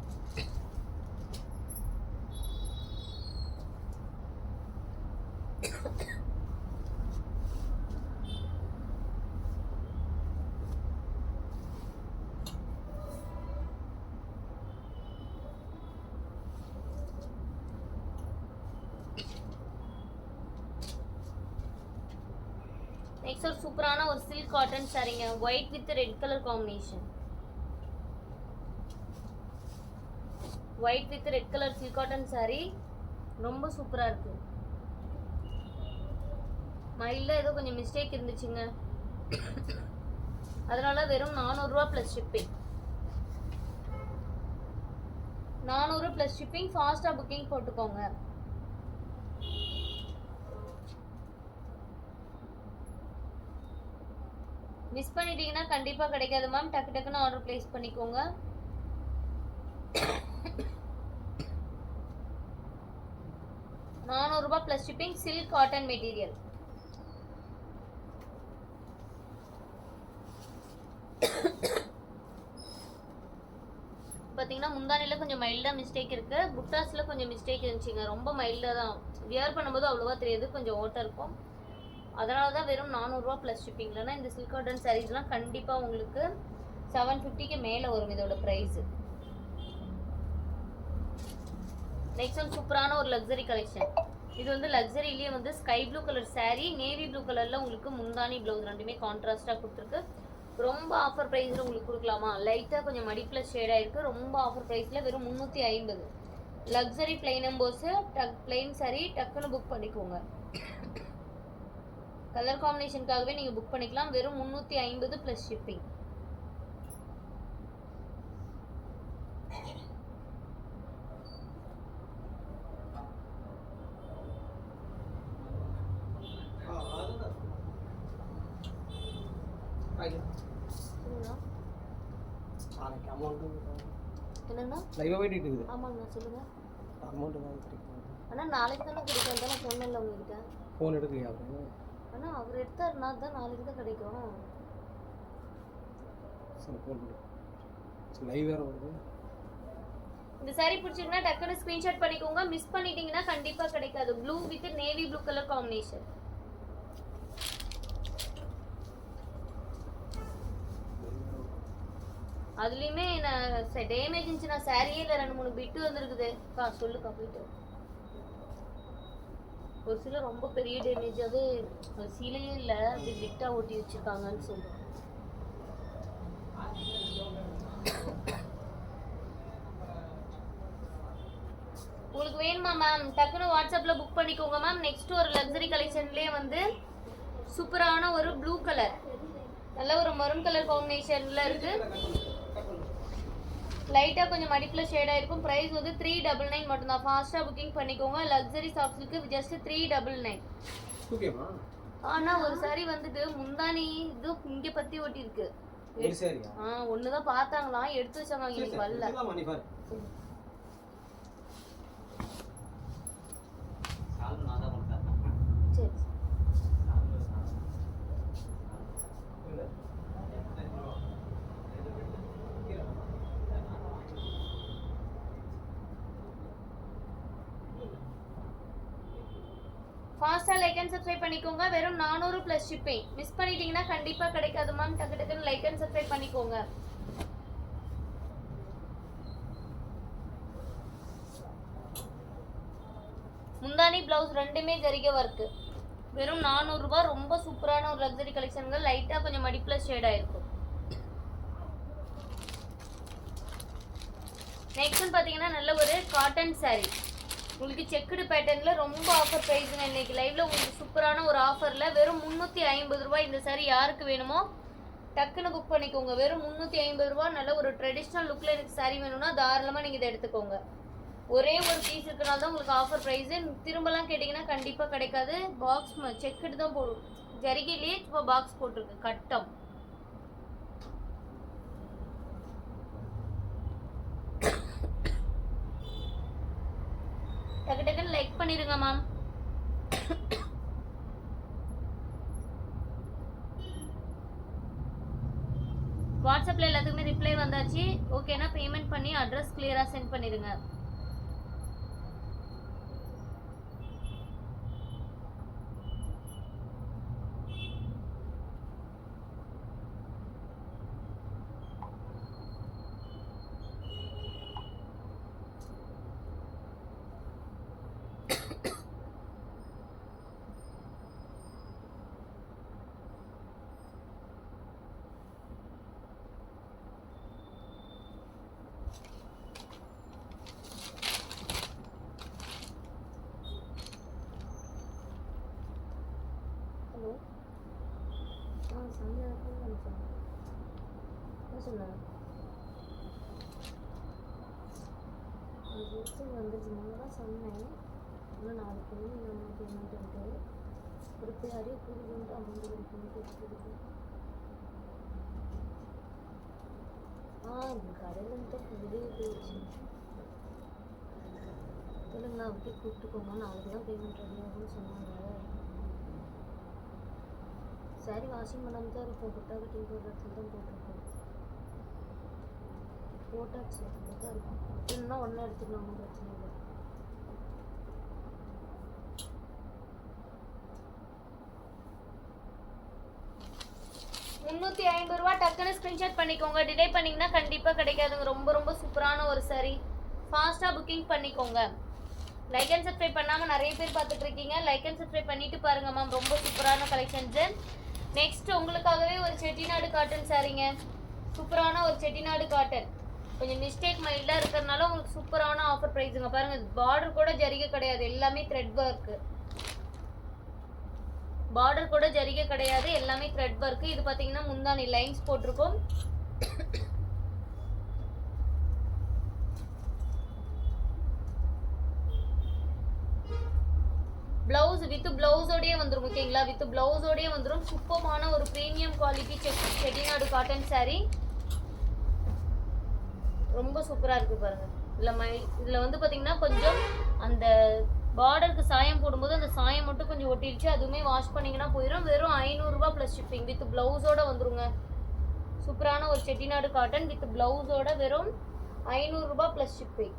நெக்ஸ்ட் ஒரு சூப்பரான ஒரு சில்க் காட்டன் சாரீங்க, white with red colour combination. White with red colour silk cotton sari ரொம்ப சூப்பராக இருக்கு. மயிலில் ஏதோ கொஞ்சம் மிஸ்டேக் இருந்துச்சுங்க, அதனால வெறும் 400 ரூபா ப்ளஸ் ஷிப்பிங். 400 plus shipping. ஃபாஸ்ட்டாக புக்கிங் போட்டுக்கோங்க. மிஸ் பண்ணிட்டீங்கன்னா கண்டிப்பாக கிடைக்காது மேம், டக்கு டக்குன்னு ஆர்டர் பிளேஸ் பண்ணிக்கோங்க. ₹400 plus shipping. Silk cotton material. பார்த்தீங்கன்னா முந்தானியில் கொஞ்சம் மைல்டாக மிஸ்டேக் இருக்குது, புட்டாஸில் கொஞ்சம் மிஸ்டேக் இருந்துச்சுங்க, ரொம்ப மைல்டாக தான். வியர் பண்ணும்போது அவ்வளோவா தெரியாது, கொஞ்சம் ஓட்டம் இருக்கும். அதனால தான் வெறும் 400 ரூபா ப்ளஸ் ஷிப்பிங். இல்லைனா இந்த சில்க் காட்டன் சாரீஸ்லாம் கண்டிப்பாக உங்களுக்கு 750க்கு மேலே வரும் இதோட ப்ரைஸு. நெக்ஸ்ட் ஒன் சூப்பரான ஒரு லக்ஸரி கலெக்ஷன். இது வந்து லக்ஸரிலேயே வந்து sky blue colour saree, navy blue கலரில் உங்களுக்கு முந்தானி ப்ளவுஸ் ரெண்டுமே கான்ட்ராஸ்ட்டாக கொடுத்துருக்கு. ரொம்ப ஆஃபர் ப்ரைஸில் உங்களுக்கு கொடுக்கலாமா? லைட்டாக கொஞ்சம் மடிப்பில் ஷேடாக இருக்குது. ரொம்ப ஆஃபர் ப்ரைஸில் வெறும் 350. Luxury plain emboss plain saree டக்குன்னு புக் பண்ணிக்கோங்க. கலர் காம்பினேஷனுக்காகவே நீங்கள் புக் பண்ணிக்கலாம். வெறும் 350 ப்ளஸ் ஷிப்பிங். என்னன்னா லைவா வெயிட் இருக்குது. ஆமாங்க சொல்லுங்க. அமௌண்ட் தான் கிடைக்கும். அண்ணா நாளைக்கு தானே கிடைக்கும், தானே சொன்னேன்ல உங்ககிட்ட. ஃபோன் எடுக்கலையா அவரு? அண்ணா அவர் எடுத்தாருனா தான் நாளைக்கு தான் கிடைக்கும். சரி ஃபோன் பண்ணு. சரி லைவ் வேற வருது. இந்த saree பிடிச்சிருந்தா டக்குன்னு ஸ்கிரீன்ஷாட் பண்ணிக்கோங்க. மிஸ் பண்ணிட்டீங்கன்னா கண்டிப்பா கிடைக்காது. Blue with navy blue colour combination. அதுலயுமே நான் டேமேஜ் இருந்துச்சுன்னா சாரியே இல்லை, 2-3 பிட்டு வந்திருக்குது. சொல்லுக்கா போயிட்டு. ஒரு சில ரொம்ப பெரிய டேமேஜ், அது சீலையே இல்லை, அது பிட்டா ஒட்டி வச்சிருக்காங்கன்னு சொல்றோம். உங்களுக்கு வேணுமா மேம்? டக்குன்னு வாட்ஸ்அப்ல புக் பண்ணிக்கோங்க மேம். நெக்ஸ்ட் ஒரு லக்ஸரி கலெக்ஷன்லயே வந்து சூப்பரான ஒரு ப்ளூ கலர், நல்ல ஒரு மரூன் கலர் காம்பினேஷன்ல இருக்கு. லைட்டா கொஞ்சம் மடிப்புல ஷேடா இருக்கும். பிரைஸ் வந்து 399 மட்டும் தான். ஃபாஸ்டா புக்கிங் பண்ணிக்கோங்க. லக்ஸரி சாஃப்ட்ஸ்க்கு ஜஸ்ட் 399. ஓகேமா? ஆனா ஒரு saree வந்துட்டு முந்தானி இது இங்க பத்தி ஒட்டி இருக்கு. ஒரு சாரியா? ஒன்னு தான் பார்த்தாங்களா, எடுத்து வச்சாங்க, இன்னைக்கு வரல. சரி ஃபாஸ்டா லைக் அண்ட் சப்ஸ்கிரைப் பண்ணிக்கோங்க. வெறும் 400 ப்ளஸ் ஷிப்பிங். மிஸ் பண்ணிட்டீங்கன்னா கண்டிப்பா கிடைக்காது மேம். டக்கு டக்குன்னு லைக் அண்ட் சப்ஸ்கிரைப் பண்ணிக்கோங்க. முந்தானி பிளவுஸ் ரெண்டுமே ஜரிகை ஒர்க். வெறும் 400 ரூபாய். ரொம்ப சூப்பரான ஒரு லக்ஸரி கலெக்ஷன்கள். லைட்டா கொஞ்சம் மடிப்புல ஷேட் ஆயிருக்கும். நெக்ஸ்ட் பாத்தீங்கன்னா நல்ல ஒரு காட்டன் saree. உங்களுக்கு செக்குடு பேட்டர்ன்ல ரொம்ப ஆஃபர் பிரைஸ்ங்க. இன்னைக்கு லைவ்ல உங்களுக்கு சூப்பரான ஒரு ஆஃபர்ல வெறும் 350 ரூபாய். இந்த saree யாருக்கு வேணுமோ டக்குன்னு புக் பண்ணிக்கோங்க. வெறும் 350 ரூபாய். நல்ல ஒரு ட்ரெடிஷ்னல் லுக்ல எனக்கு saree வேணும்னா தாராளமா நீங்க இதை எடுத்துக்கோங்க. ஒரே ஒரு பீஸ் இருக்கனால தான் உங்களுக்கு ஆஃபர் ப்ரைஸ். திரும்பலாம் கேட்டிங்கன்னா கண்டிப்பாக கிடைக்காது. பாக்ஸ் செக்குடு தான் போடும். ஜரிகையிலேயே இப்போ பாக்ஸ் போட்டிருக்கு கட்டம். டக்கு டக்குன்னு லைக் பண்ணிடுங்க மேம். வாட்ஸ்அப்பில் எல்லாத்துக்குமே ரிப்ளை வந்தாச்சு. ஓகேனா பேமெண்ட் பண்ணி அட்ரஸ் கிளியராக சென்ட் பண்ணிடுங்க. ஹலோ சாமியா என்ன சொன்னாங்க? அது வந்துருச்சுனால தான் சொன்னேன். இன்னும் நாளைக்கு நம்ம பேமெண்ட் இருக்குது. கொடுத்து யாரையும் புரிஞ்சுட்டு அமௌண்ட் கொடுத்து கடையில் இருந்து வெளியே போயிடுச்சு. சொல்லுங்கண்ணா அப்படியே கூப்பிட்டுக்கோங்க. நாளைக்கு தான் பேமெண்ட் ரெடி ஆகும்னு சொன்னாங்க. சாரி வாஷிங் பண்ணாமல் தான் இருக்கும். குட்டா கட்டிங் போடுற இடத்துல தான் போட்டிருக்கோம். போட்டாச்சு அப்படி தான் இருக்கும். இன்னும் ஒன்றா எடுத்துக்கலாம், ஒன்றும் பிரச்சனை இல்லை. ₹350 டக்குன்னு ஸ்க்ரீன்ஷாட் பண்ணிக்கோங்க. டிலே பண்ணிங்கன்னா கண்டிப்பாக கிடைக்காதுங்க. ரொம்ப ரொம்ப சூப்பரான ஒரு சாரி. ஃபாஸ்ட்டாக புக்கிங் பண்ணிக்கோங்க. லைக் அண்ட் சப்ஸ்கிரைப் பண்ணாமல் நிறைய பேர் பார்த்துட்டு இருக்கீங்க. லைக் அண்ட் சப்ஸ்கிரைப் பண்ணிட்டு பாருங்க மேம். ரொம்ப சூப்பரான கலெக்ஷன்ஸு. நெக்ஸ்ட் உங்களுக்காகவே ஒரு செட்டிநாடு காட்டன் சாரீங்க. சூப்பரான ஒரு செட்டிநாடு காட்டன். கொஞ்சம் மிஸ்டேக் மைல்டாக இருக்கிறதுனால உங்களுக்கு சூப்பரான ஆஃபர் ப்ரைஸுங்க. பாருங்கள், பார்டர் கூட ஜரிகை கிடையாது, எல்லாமே த்ரெட் ஒர்க்கு. பார்டர் கூட ஜரிகை கிடையாது, எல்லாமே த்ரெட் ஒர்க்கு. இது பார்த்தீங்கன்னா முந்தானி லைன்ஸ் போட்டிருக்கோம். பிளவுஸ் வித் பிளவுஸோடயே வந்துடும். ஓகேங்களா, வித் பிளவுஸோடயே வந்துடும். சூப்பரான ஒரு premium quality Chettinad cotton sari. ரொம்ப சூப்பராக இருக்குது பாருங்கள். இதில் வந்து பார்த்தீங்கன்னா கொஞ்சம் அந்த பார்டருக்கு சாயம் போடும்போது அந்த சாயம் மட்டும் கொஞ்சம் ஒட்டிடுச்சு. அதுவுமே வாஷ் பண்ணிங்கன்னா போயிடும். வெறும் ₹500 ப்ளஸ் ஷிப்பிங். வித் ப்ளவுஸோட வந்துருங்க. சூப்பரான ஒரு செட்டிநாடு காட்டன் வித் ப்ளவுஸோட வெறும் ₹500 ப்ளஸ் ஷிப்பிங்.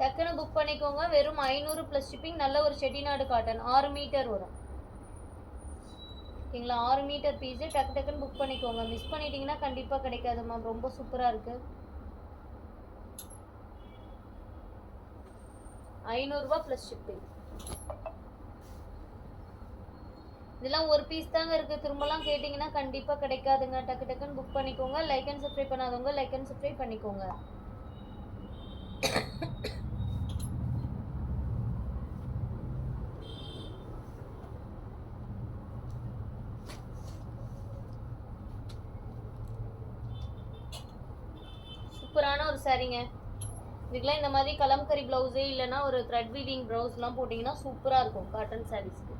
டக்குன்னு புக் பண்ணிக்கோங்க. வெறும் 500 ப்ளஸ் ஷிப்பிங். நல்ல ஒரு செட்டிநாடு காட்டன் 6 மீட்டர் வரும். ஓகேங்களா, 6 மீட்டர் பீஸு. டக்குன்னு புக் பண்ணிக்கோங்க. மிஸ் பண்ணிட்டீங்கன்னா கண்டிப்பாக கிடைக்காது மேம். ரொம்ப சூப்பராக இருக்குது. ₹500 ப்ளஸ் ஷிப்பிங். இதெல்லாம் ஒரு பீஸ் தாங்க இருக்குது. திரும்பலாம் கேட்டிங்கன்னா கண்டிப்பாக கிடைக்காதுங்க. டக்குன்னு புக் பண்ணிக்கோங்க. லைக் அண்ட் சப்ஸ்கிரைப் பண்ணாதவங்க லைக் அண்ட் சப்ஸ்கிரைப் பண்ணிக்கோங்க. சூப்பரான ஒரு சாரீங்க. இதுக்கெல்லாம் இந்த மாதிரி கலம்கரி ப்ளவுஸு இல்லைன்னா ஒரு த்ரெட் வீவிங் ப்ளவுஸ்லாம் போட்டிங்கன்னா சூப்பராக இருக்கும் காட்டன் சாரீஸ்க்கு.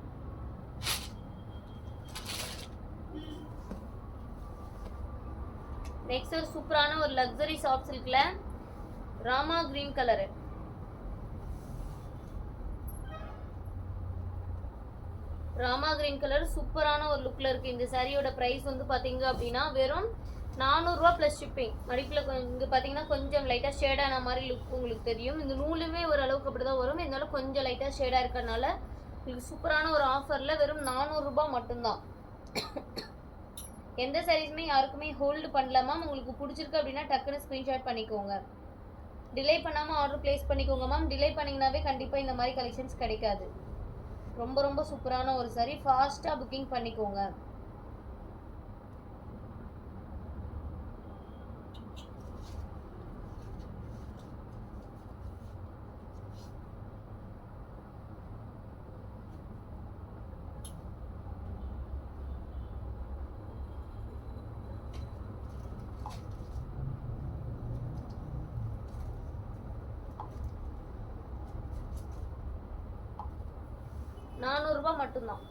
நெக்ஸ்ட் ஒரு சூப்பரான ஒரு லக்ஸரி சாஃப்ட் சில்க்ல Rama green colour. Rama green colour சூப்பரான ஒரு லுக்கில் இருக்குது. இந்த சாரியோட ப்ரைஸ் வந்து பார்த்தீங்க அப்படின்னா வெறும் ₹400 ப்ளஸ் ஷிப்பிங். மடிப்பில் இங்கே பார்த்தீங்கன்னா கொஞ்சம் லைட்டாக ஷேடான மாதிரி லுக் உங்களுக்கு தெரியும். இந்த நூலுமே ஓரளவுக்கு அப்படி தான் வரும். இருந்தாலும் கொஞ்சம் லைட்டாக ஷேடாக இருக்கிறதுனால உங்களுக்கு சூப்பரான ஒரு ஆஃபரில் வெறும் ₹400 மட்டும்தான். எந்த சாரீஸுமே யாருக்குமே ஹோல்டு பண்ணலாமா. உங்களுக்கு பிடிச்சிருக்கு அப்படின்னா டக்குன்னு ஸ்க்ரீன்ஷாட் பண்ணிக்கோங்க. டிலே பண்ணாமல் ஆர்டர் ப்ளேஸ் பண்ணிக்கோங்க மேம். டிலே பண்ணிங்கனாவே கண்டிப்பாக இந்த மாதிரி கலெக்ஷன்ஸ் கிடைக்காது. ரொம்ப ரொம்ப சூப்பரான ஒரு சாரீ. ஃபாஸ்ட்டாக புக்கிங் பண்ணிக்கோங்க. ₹400 மட்டும்தான்.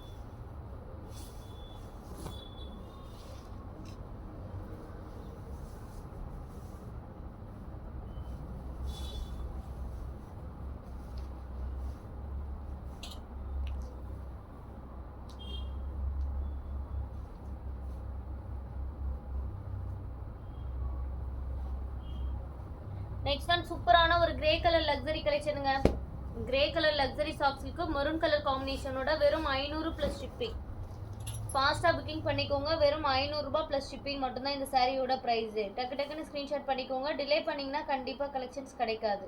நெக்ஸ்ட் ஒன் சூப்பரான ஒரு கிரே கலர் லக்ஸரி கலெக்ஷனுங்க. Grey colour luxury soft silk maroon colour காம்பினேஷனோட வெறும் 500 ப்ளஸ் ஷிப்பிங். ஃபாஸ்ட்டாக புக்கிங் பண்ணிக்கோங்க. வெறும் 500 ரூபாய் ப்ளஸ் ஷிப்பிங் மட்டும்தான் இந்த சாரியோட ப்ரைஸு. டக்குன்னு ஸ்க்ரீன்ஷாட் பண்ணிக்கோங்க. டிலே பண்ணிங்கன்னா கண்டிப்பாக கலெக்ஷன்ஸ் கிடைக்காது.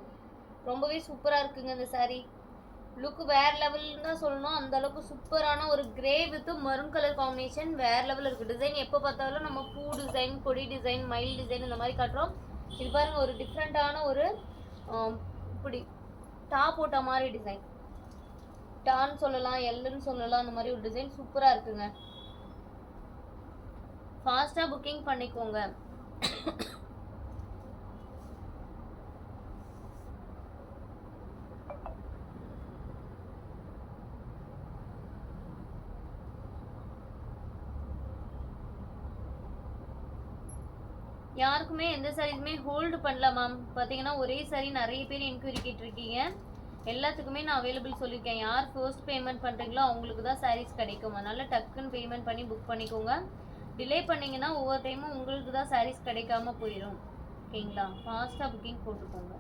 ரொம்பவே சூப்பராக இருக்குங்க இந்த சாரீ. லுக் வேறு லெவல்னு தான் சொல்லணும். அந்த அளவுக்கு சூப்பரான ஒரு grey with maroon colour combination வேறு லெவலில் இருக்குது. டிசைன் எப்போ பார்த்தாலும் நம்ம பூ டிசைன், கொடி டிசைன், மயில் டிசைன் இந்த மாதிரி காட்டுறோம். இது பாருங்கள், ஒரு டிஃப்ரெண்ட்டான ஒரு இப்படி டாப் போட்ட மாதிரி டிசைன். டான்னு சொல்லலாம், எல்லுன்னு சொல்லலாம். அந்த மாதிரி ஒரு டிசைன் சூப்பராக இருக்குங்க. ஃபாஸ்ட்டாக புக்கிங் பண்ணிக்கோங்க. யாருக்குமே எந்த சாரீஸுமே ஹோல்டு பண்ணல மேம். பார்த்தீங்கன்னா ஒரே சாரீ நிறைய பேர் என்கொயரி கேட்டிருக்கீங்க. எல்லாத்துக்குமே நான் அவைலபிள் சொல்லியிருக்கேன். யார் ஃபர்ஸ்ட் பேமெண்ட் பண்ணுறீங்களோ அவங்களுக்கு தான் சாரீஸ் கிடைக்கும். அதனால டக்குன்னு பேமெண்ட் பண்ணி புக் பண்ணிக்கோங்க. டிலே பண்ணிங்கன்னா ஒவ்வொரு டைமும் உங்களுக்கு தான் சாரீஸ் கிடைக்காம போயிடும். ஓகேங்களா? ஃபாஸ்ட்டாக புக்கிங் போட்டுக்கோங்க.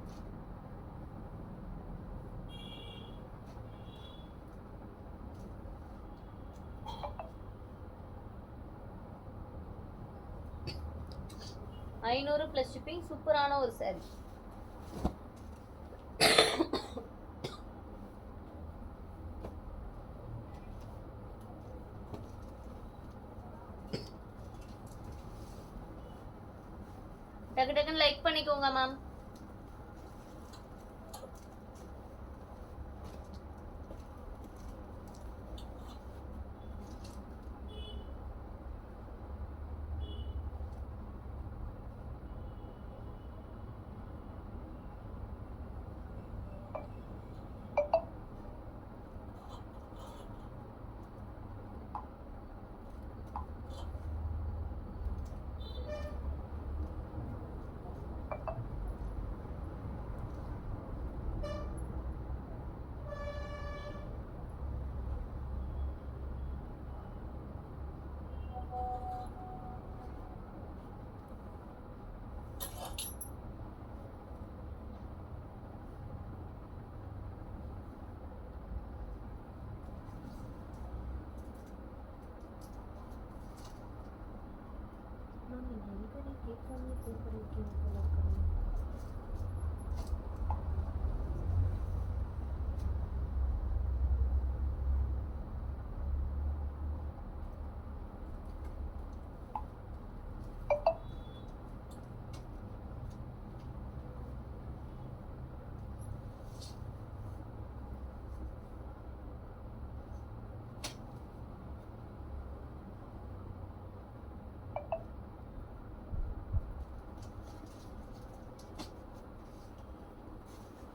$500 ப்ளஸ் ஷிப்பிங். சூப்பரான ஒரு சாரீ. டக்குன்னு லைக் பண்ணிக்கோங்க மேம்.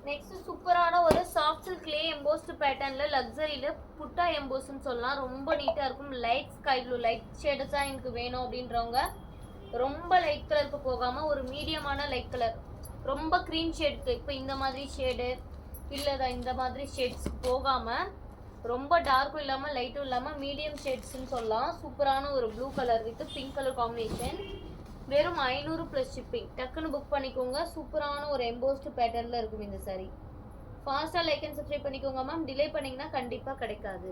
நெக்ஸ்ட் சூப்பரான ஒரு சாஃப்ட் சில்க் லே எம்போஸ்ட் பேட்டர்ன்ல லக்ஸரியில புட்டா எம்போஸ்ன்னு சொல்லலாம். ரொம்ப நீட்டா இருக்கும். லைட் ஸ்கை ப்ளூ லைட் ஷேட்ஸா எனக்கு வேணும் அப்படின்றவங்க ரொம்ப லைட் கலருக்கு போகாம ஒரு மீடியமான லைட் கலர், ரொம்ப க்ரீம் ஷேடுக்கு இப்போ இந்த மாதிரி ஷேடு இல்லைதா இந்த மாதிரி ஷேட்ஸ் போகாம ரொம்ப டார்க்கும் இல்லாமல் லைட்டும் இல்லாமல் மீடியம் ஷேட்ஸ்ன்னு சொல்லலாம். சூப்பரான ஒரு blue colour with pink colour combination. வெறும் 500 ப்ளஸ் ஷிப்பிங். டக்குன்னு புக் பண்ணிக்கோங்க. சூப்பரான ஒரு எம்போஸ்ட் பேட்டர்னில் இருக்கும் இந்த சாரீ. ஃபாஸ்ட்டாக லைக் அண்ட் சப்ஸ்கிரைப் பண்ணிக்கோங்க மேம். டிலே பண்ணிங்கன்னா கண்டிப்பாக கிடைக்காது.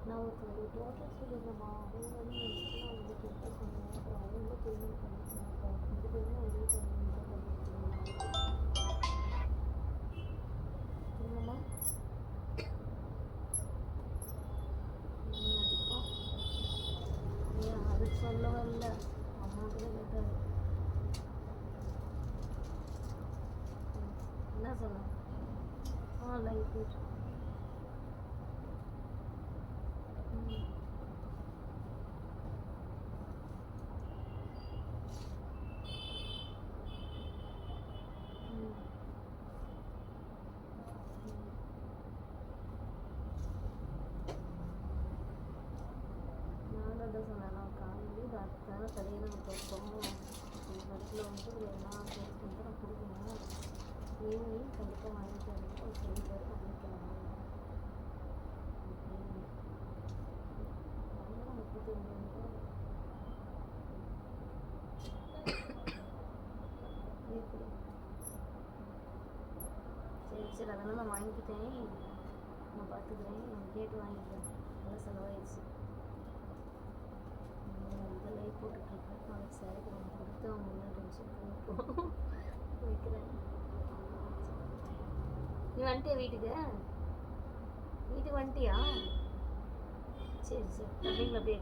நான் ஒரு டோட்டல் சொல்லிடுறேம்மா. அவங்க வந்து வந்து கொடுக்க சொன்னேன். அப்புறம் அவங்களும் பேமெண்ட் பண்ணிட்டாங்க. இது பேரும் ஒரே டைம் தான் சொல்லுங்கம்மா. அது சொல்ல வரல, அமௌண்ட் தான் கேட்டாரு. என்ன சொல்ல? லைஃப் நீ கண்டிப்பாக வாங்கிட்டு வந்து ஒரு சொல்லிட்டு வாங்கிக்கலாம் வாங்கலாம் 39 ரூபா எப்படி சரி சரி அதெல்லாம் நான் வாங்கிக்கிட்டேன் நான் பார்த்துக்கிறேன் கேட்டு வாங்கிக்கிறேன் நல்லா செலவாயிடுச்சு இந்த லைஃப் போட்டுட்ருக்கேன் நாளைக்கு சேரீக்கு வாங்கி கொடுத்து அவங்க என்ன டென்ஷன் பண்ணிப்போம் வைக்கிறேன் நீ வந்துட்டியா வீட்டுக்கு வந்துட்டியா சரி சரி அப்படிங்களா அப்படியே